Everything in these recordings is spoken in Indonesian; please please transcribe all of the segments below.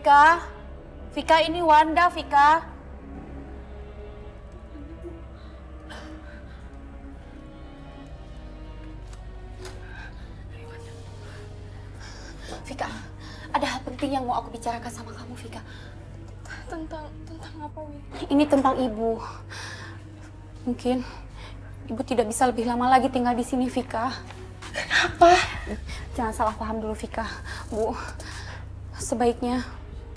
Vika. Vika, ini Wanda, Vika. Vika, ada hal penting yang mau aku bicarakan sama kamu, Vika. Tentang apa, Win? Ini tentang ibu. Mungkin ibu tidak bisa lebih lama lagi tinggal di sini, Vika. Kenapa? Jangan salah paham dulu, Vika. Bu, sebaiknya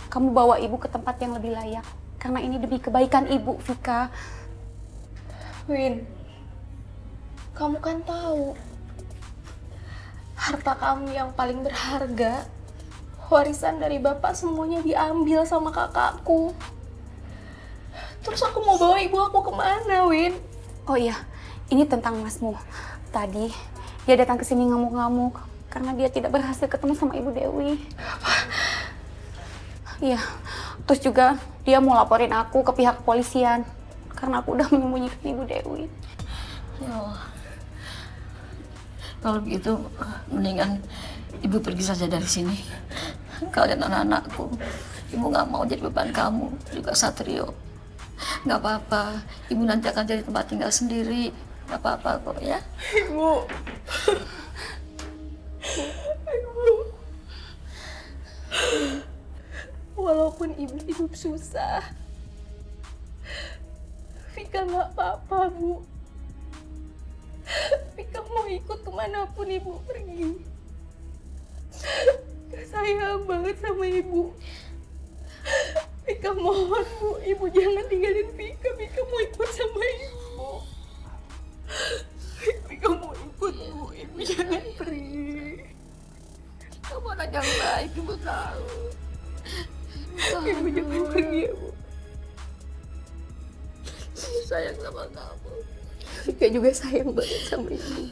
kamu bawa ibu ke tempat yang lebih layak. Karena ini demi kebaikan ibu, Vika. Win, kamu kan tahu harta kamu yang paling berharga, warisan dari bapak semuanya diambil sama kakakku. Terus aku mau bawa ibu aku kemana, Win? Oh iya, ini tentang masmu. Tadi dia datang ke sini ngamuk-ngamuk karena dia tidak berhasil ketemu sama Ibu Dewi. Iya, terus juga dia mau laporin aku ke pihak kepolisian karena aku udah menyembunyikan Ibu Dewi. Ya Allah. Kalau begitu, mendingan ibu pergi saja dari sini. Kalian anak-anakku, ibu nggak mau jadi beban kamu, juga Satrio. Nggak apa-apa, ibu nanti akan jadi tempat tinggal sendiri. Nggak apa-apa kok ya. Ibu. Ibu. Walaupun ibu hidup susah, Vika nggak apa-apa, Bu. Vika mau ikut kemanapun ibu pergi. Vika sayang banget sama ibu. Vika mohon, Bu, ibu jangan tinggalin Vika. Vika mau ikut sama ibu. Vika mau ikut, Bu. Ibu jangan pergi. Kamu anak yang baik, ibu tahu. Ibu jangan pergi ya, Bu. Ibu sayang sama kamu. Vika juga sayang banget sama ibu.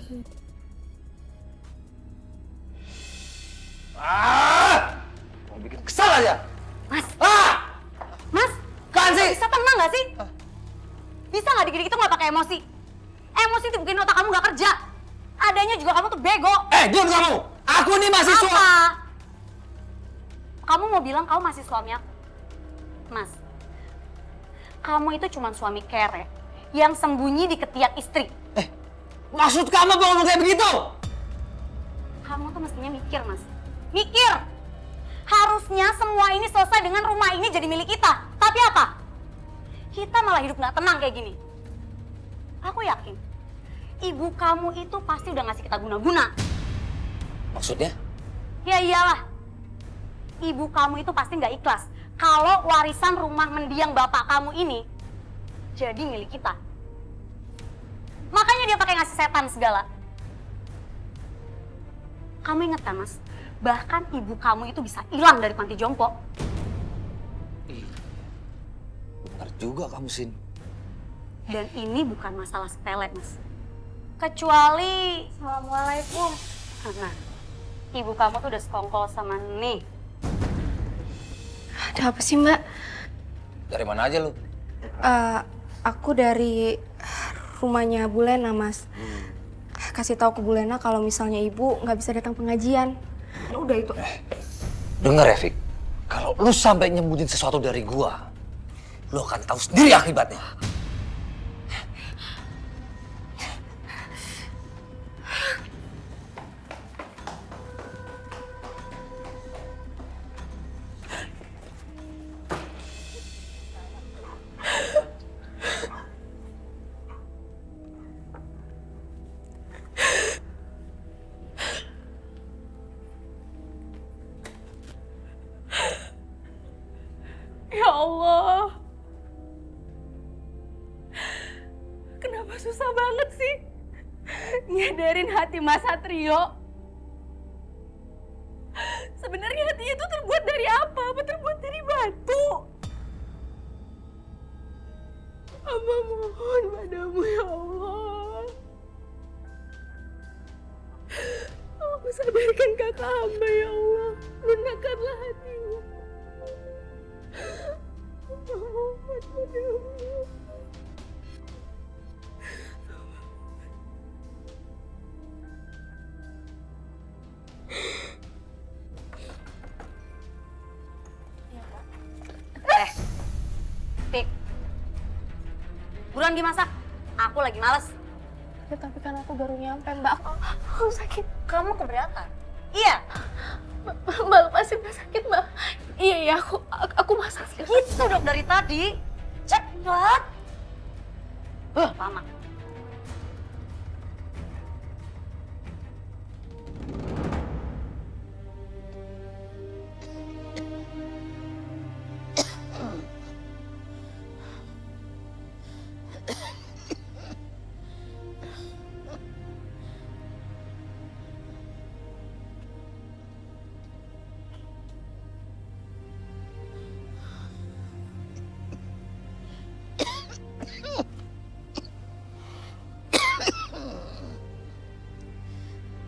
Mau bikin kesal aja. Mas, Ah! Mas, Apaan sih? bisa tenang nggak sih? Bisa nggak dikit-dikit tuh nggak pakai emosi? Emosi tuh bikin otak kamu nggak kerja. Adanya juga kamu tuh bego. Diam kamu! Aku nih mahasiswa! Apa? Kamu mau bilang kamu masih suami aku? Mas, kamu itu cuma suami kere yang sembunyi di ketiak istri. Maksud kamu apa ngomong kayak begitu? Kamu tuh mestinya mikir, Mas. Mikir! Harusnya semua ini selesai dengan rumah ini jadi milik kita. Tapi apa? Kita malah hidup nggak tenang kayak gini. Aku yakin, ibu kamu itu pasti udah ngasih kita guna-guna. Maksudnya? Ya iyalah. Ibu kamu itu pasti nggak ikhlas kalau warisan rumah mendiang bapak kamu ini jadi milik kita. Makanya dia pakai ngasih setan segala. Kamu ingat kan, Mas? Bahkan ibu kamu itu bisa hilang dari panti jompo. Benar juga kamu, Sin. Dan ini bukan masalah sepele, Mas. Kecuali... Assalamualaikum. Nah, ibu kamu tuh udah sekongkol sama nih. Ada apa sih, Mbak? Dari mana aja lu? Aku dari rumahnya Bu Lena, Mas. Kasih tahu ke Bu Lena kalau misalnya ibu nggak bisa datang pengajian. Ya udah itu. Dengar ya, Fik. Kalau lu sampai nyembunyiin sesuatu dari gua, lu akan tahu sendiri akibatnya. Ya Allah. Kenapa susah banget sih nyadarin hati Mas Satrio? Sebenarnya hatinya itu terbuat dari apa? Apa terbuat dari batu? Hamba mohon padamu ya Allah. Aku sadarkan kakak hamba ya Allah. Lunakkanlah hatimu. Hamba mohon padamu. buruan Gi masak. Aku lagi males. Ya tapi kan aku baru nyampe Mbak. Aku sakit. Kamu keberatan? Iya. Mbak lepasin Mbak, sakit Mbak. Iya aku masak sih. Itu dok dari tadi. Cepat. Lama.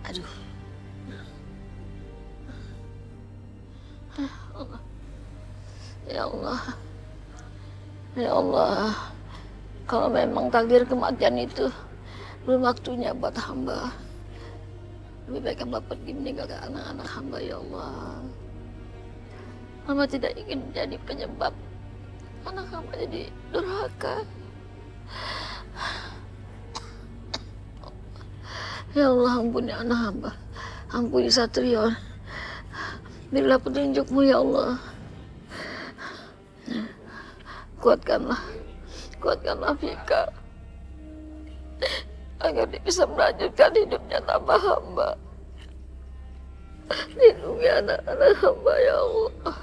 Aduh. Ya Allah. Ya Allah. Kalau memang takdir kematian itu belum waktunya buat hamba. Lebih baik hamba pergi meninggalkan anak-anak hamba, ya Allah. Hamba tidak ingin menjadi penyebab anak hamba jadi durhaka. Ya Allah, ampuni anak hamba. Ampuni Satrio. Berilah petunjukmu, ya Allah. Kuatkanlah Vika. Agar dia bisa melanjutkan hidupnya tanpa hamba. Lindungi anak-anak hamba, ya Allah.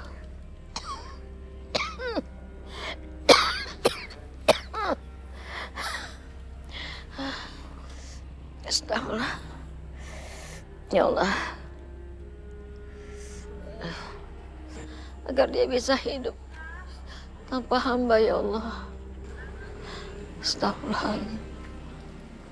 Astagfirullah. Ya Allah. Agar dia bisa hidup tanpa hamba, ya Allah. Astagfirullah.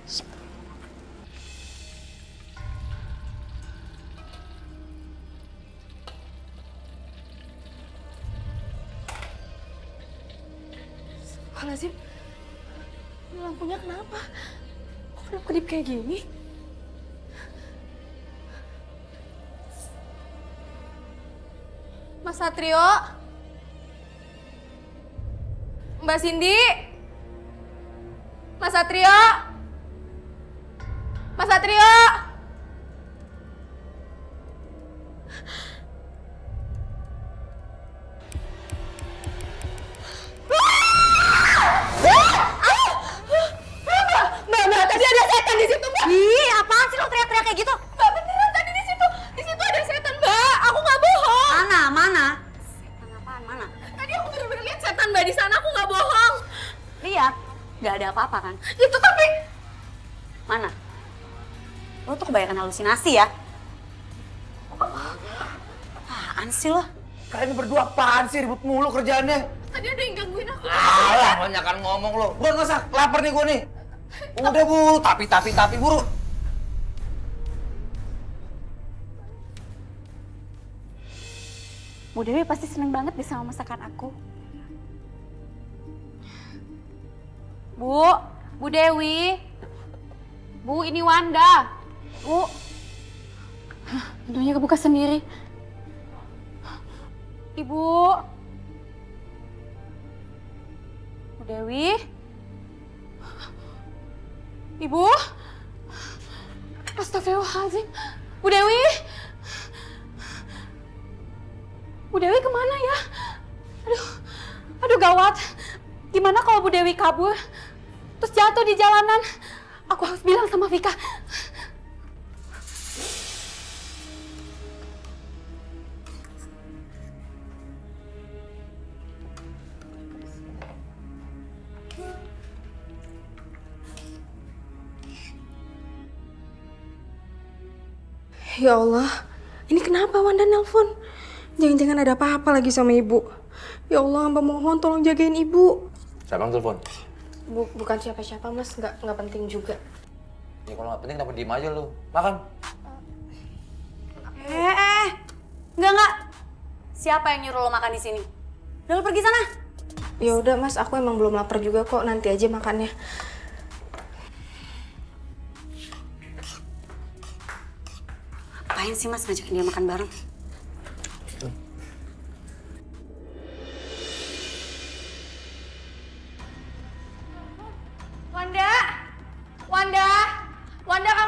Astagfirullahaladzim. Lampunya kenapa? Kok kedip-kedip kayak gini? Mas Satrio? Mbak Cindy? Mas Satrio? Mas Satrio? Mbak, tadi ada setan di situ, Mbak. Ih, apaan sih lo teriak-teriak kayak gitu? Mbak, beneran tadi di situ. Di situ ada setan, Mbak. Aku nggak bohong. Mana? Setan apaan, mana? Tadi aku bener-bener lihat setan, Mbak, di sana. Aku nggak bohong. Lihat, nggak ada apa-apa kan? Itu tapi... Mana? Lo tuh kebanyakan halusinasi ya? Apaan sih lo? Kalian berdua apaan sih ribut mulu kerjaannya? Tadi ada yang gangguin aku. Alah, banyakan ngomong lo. Buruan masak, lapar nih gue nih. Udah bu, tapi buru. Bu Dewi pasti seneng banget deh sama masakan aku. Bu Dewi. Bu, ini Wanda. Bu. Pintunya kebuka sendiri. Ibu. Bu Dewi. Ibu. Astagfirullahaladzim. Bu Dewi. Bu Dewi kemana ya? Aduh gawat. Gimana kalau Bu Dewi kabur? Terus jatuh di jalanan? Aku harus bilang sama Vika. Ya Allah, ini kenapa Wanda nelpon? Jangan-jangan ada apa-apa lagi sama ibu. Ya Allah, hamba mohon tolong jagain ibu. Siapa yang telepon? Bukan siapa-siapa mas, nggak penting juga. Ya kalau nggak penting kenapa diem aja lu? Makan. Enggak. Siapa yang nyuruh lo makan di sini? Udah lo pergi sana. Ya udah mas, aku emang belum lapar juga kok, nanti aja makannya. Apain sih mas ngajakin dia makan bareng?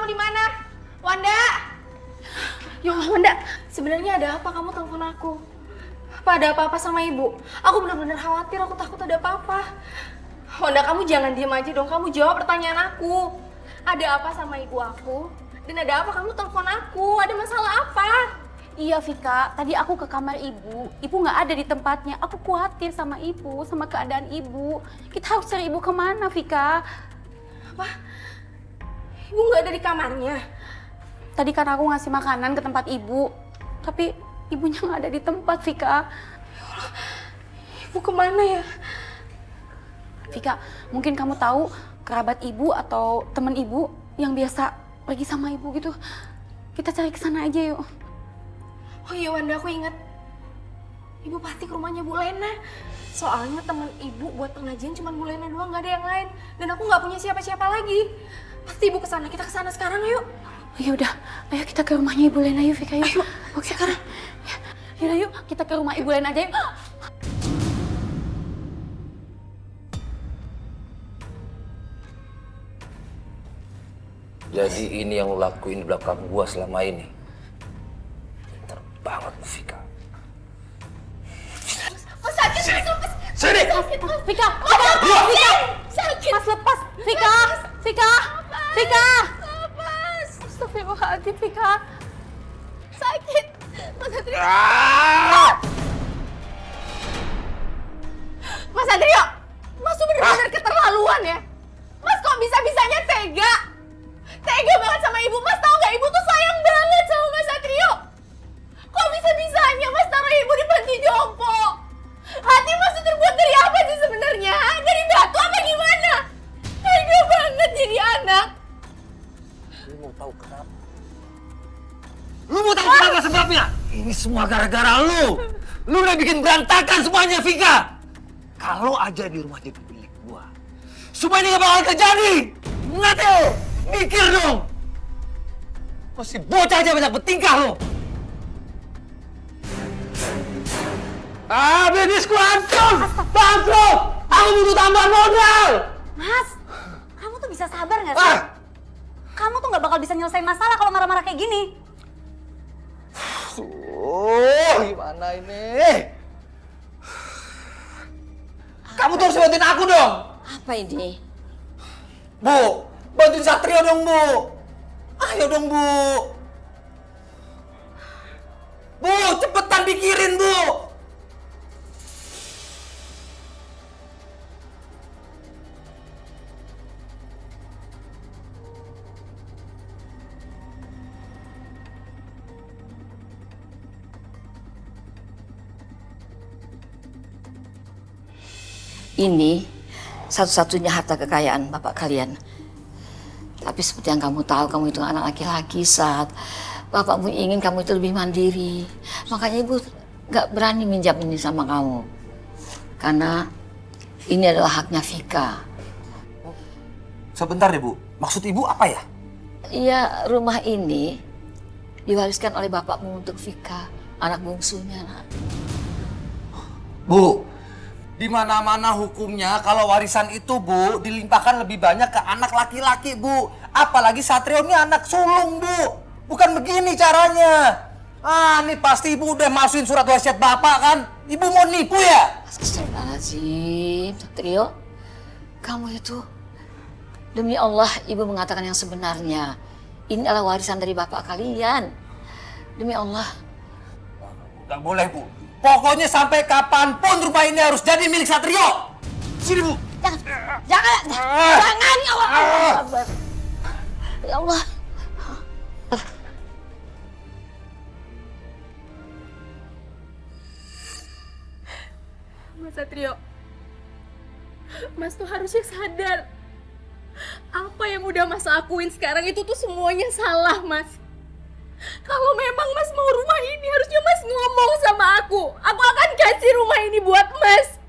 di mana? Wanda! Ya Allah, Wanda, sebenarnya ada apa kamu telepon aku? Apa ada apa-apa sama ibu? Aku benar-benar khawatir, aku takut ada apa-apa. Wanda, kamu jangan diem aja dong, kamu jawab pertanyaan aku. Ada apa sama ibu aku? Dan ada apa kamu telepon aku? Ada masalah apa? Iya Vika, tadi aku ke kamar ibu nggak ada di tempatnya. Aku khawatir sama ibu, sama keadaan ibu. Kita harus cari ibu kemana Vika? Apa? Ibu nggak ada di kamarnya? Tadi kan aku ngasih makanan ke tempat ibu, tapi ibunya nggak ada di tempat Vika. Ibu kemana ya? Vika, mungkin kamu tahu kerabat ibu atau teman ibu yang biasa pergi sama ibu gitu. Kita cari ke sana aja yuk. Oh iya Wanda, aku ingat. Ibu pasti ke rumahnya Bu Lena. Soalnya temen ibu buat pengajian cuma Bu Lena doang, nggak ada yang lain. Dan aku nggak punya siapa-siapa lagi. Pasti ibu kesana. Kita kesana sekarang yuk. Ya udah, ayo kita ke rumahnya Ibu Lena yuk Vika yuk. Ayo, oke sekarang. Ya, yuk kita ke rumah Ibu Lena aja yuk. Jadi ini yang lo lakuin di belakang gua selama ini. Pintar banget, Vika. Oh sakit, Mas, lepas. Sini! Sakit, Mas. Vika, Vika! Sakit. Mas lepas. Vika, Vika, Vika. Lepas. Astagfirullahaladzim Vika. Sakit. Mas Satrio. Mas Satrio. Mas tuh bener-bener keterlaluan ya. Mas kok bisa-bisanya tega? Tega banget sama ibu. Mas tahu nggak, ibu tuh sayang banget sama Mas Satrio. Kok bisa-bisanya Mas taruh ibu di panti jompo? Hati Mas tuh terbuat dari apa sih sebenarnya? Dari batu apa gimana? Tega banget jadi anak. Lu mau tahu kenapa? Lu mau tahu kenapa sebabnya? Ini semua gara-gara lu. Lu udah bikin berantakan semuanya, Vika. Kalau aja di rumah jadi milik gua, semua ini gak bakal terjadi. Ngerti lu? Mikir dong. Masih bocah aja banyak bertingkah lu. Bisnisku hancur! Bangkrut! Aku butuh tambahan modal! Mas, kamu tuh bisa sabar nggak sih? Kamu tuh nggak bakal bisa nyelesain masalah kalau marah-marah kayak gini. Gimana ini? Kamu tuh harus bantuin aku dong! Apa ini? Bu, bantuin Satrio dong, Bu! Ayo dong, Bu! Bu, cepetan pikirin, Bu! Ini satu-satunya harta kekayaan bapak kalian. Tapi seperti yang kamu tahu, kamu itu anak laki-laki, Sat. Bapakmu ingin kamu itu lebih mandiri. Makanya ibu gak berani minjam ini sama kamu. Karena ini adalah haknya Vika. Sebentar deh, Bu. Maksud Ibu apa ya? Iya, rumah ini diwariskan oleh bapakmu untuk Vika, anak bungsunya, nak. Bu, di mana-mana hukumnya kalau warisan itu, Bu, dilimpahkan lebih banyak ke anak laki-laki, Bu. Apalagi Satrio ini anak sulung, Bu. Bukan begini caranya. Ini pasti Ibu udah masukin surat wasiat Bapak kan? Ibu mau nipu ya? Astagfirullahaladzim, Satrio. Kamu itu, demi Allah, Ibu mengatakan yang sebenarnya. Ini adalah warisan dari bapak kalian. Demi Allah. Gak boleh, Bu. Pokoknya sampai kapanpun rumah ini harus jadi milik Satrio. Sini, Bu. Jangan, jangan, ya Allah. Ya Allah. Mas Satrio, Mas tuh harusnya sadar. Apa yang udah Mas lakuin sekarang itu tuh semuanya salah, Mas. Kalau memang Mas mau rumah ini, harusnya Mas ngomong sama aku. Aku akan kasih rumah ini buat Mas.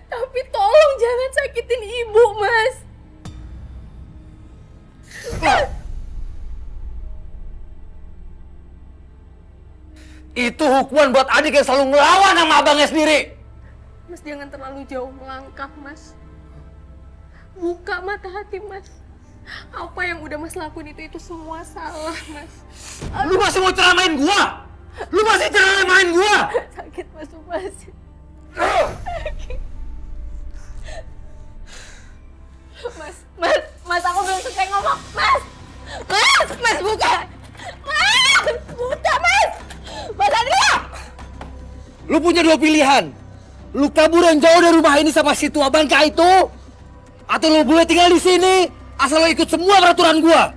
Tapi tolong jangan sakitin ibu, Mas. Itu hukuman buat adik yang selalu ngelawan sama abangnya sendiri. Mas jangan terlalu jauh melangkah, Mas. Buka mata hati, Mas. Apa yang udah Mas lakuin itu semua salah, Mas. Lu masih mau ceramain gua? Lu masih ceramain gua? Sakit Mas, Mas. Mas, aku belum selesai ngomong. Mas, buka. Mas. Mas Satrio. Lu punya dua pilihan. Lu kabur yang jauh dari rumah ini sama si tua bangka itu, atau lu boleh tinggal di sini asal lu ikut semua peraturan gua.